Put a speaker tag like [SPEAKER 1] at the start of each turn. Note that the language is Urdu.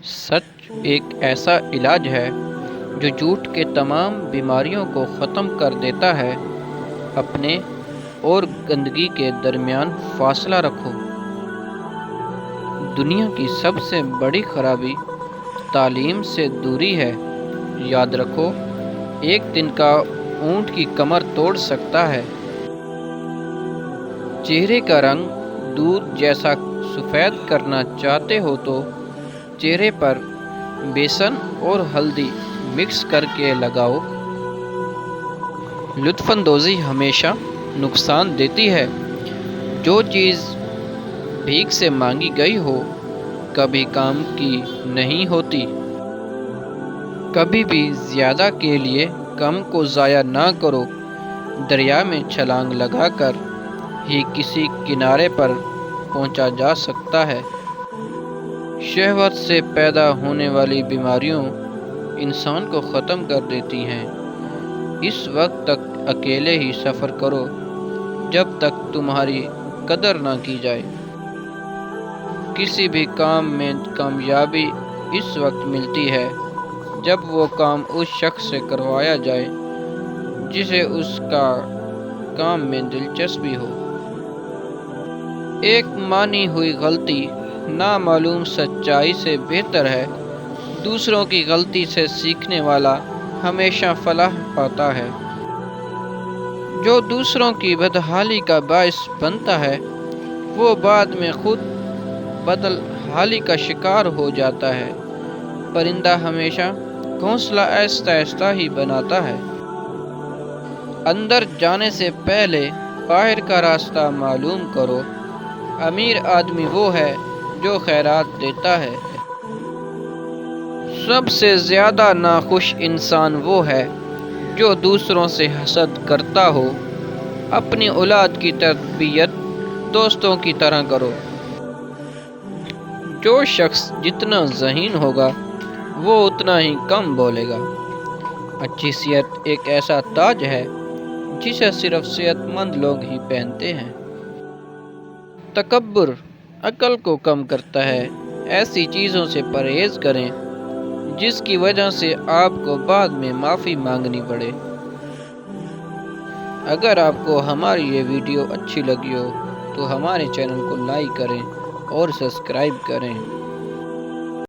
[SPEAKER 1] سچ ایک ایسا علاج ہے جو جھوٹ کے تمام بیماریوں کو ختم کر دیتا ہے۔ اپنے اور گندگی کے درمیان فاصلہ رکھو۔ دنیا کی سب سے بڑی خرابی تعلیم سے دوری ہے۔ یاد رکھو، ایک دن کا اونٹ کی کمر توڑ سکتا ہے۔ چہرے کا رنگ دودھ جیسا سفید کرنا چاہتے ہو تو چہرے پر بیسن اور ہلدی مکس کر کے لگاؤ۔ لطف اندوزی ہمیشہ نقصان دیتی ہے۔ جو چیز بھیک سے مانگی گئی ہو کبھی کام کی نہیں ہوتی۔ کبھی بھی زیادہ کے لیے کم کو ضائع نہ کرو۔ دریا میں چھلانگ لگا کر ہی کسی کنارے پر پہنچا جا سکتا ہے۔ شہوت سے پیدا ہونے والی بیماریوں انسان کو ختم کر دیتی ہیں۔ اس وقت تک اکیلے ہی سفر کرو جب تک تمہاری قدر نہ کی جائے۔ کسی بھی کام میں کامیابی اس وقت ملتی ہے جب وہ کام اس شخص سے کروایا جائے جسے اس کا کام میں دلچسپی ہو۔ ایک مانی ہوئی غلطی نامعلوم سچائی سے بہتر ہے۔ دوسروں کی غلطی سے سیکھنے والا ہمیشہ فلاح پاتا ہے۔ جو دوسروں کی بدحالی کا باعث بنتا ہے وہ بعد میں خود بدحالی کا شکار ہو جاتا ہے۔ پرندہ ہمیشہ گھونسلہ آہستہ آہستہ ہی بناتا ہے۔ اندر جانے سے پہلے باہر کا راستہ معلوم کرو۔ امیر آدمی وہ ہے جو خیرات دیتا ہے۔ سب سے زیادہ ناخوش انسان وہ ہے جو دوسروں سے حسد کرتا ہو۔ اپنی اولاد کی تربیت دوستوں کی طرح کرو۔ جو شخص جتنا ذہین ہوگا وہ اتنا ہی کم بولے گا۔ اچھی صحت ایک ایسا تاج ہے جسے صرف صحت مند لوگ ہی پہنتے ہیں۔ تکبر عقل کو کم کرتا ہے۔ ایسی چیزوں سے پرہیز کریں جس کی وجہ سے آپ کو بعد میں معافی مانگنی پڑے۔ اگر آپ کو ہماری یہ ویڈیو اچھی لگی ہو تو ہمارے چینل کو لائک کریں اور سبسکرائب کریں۔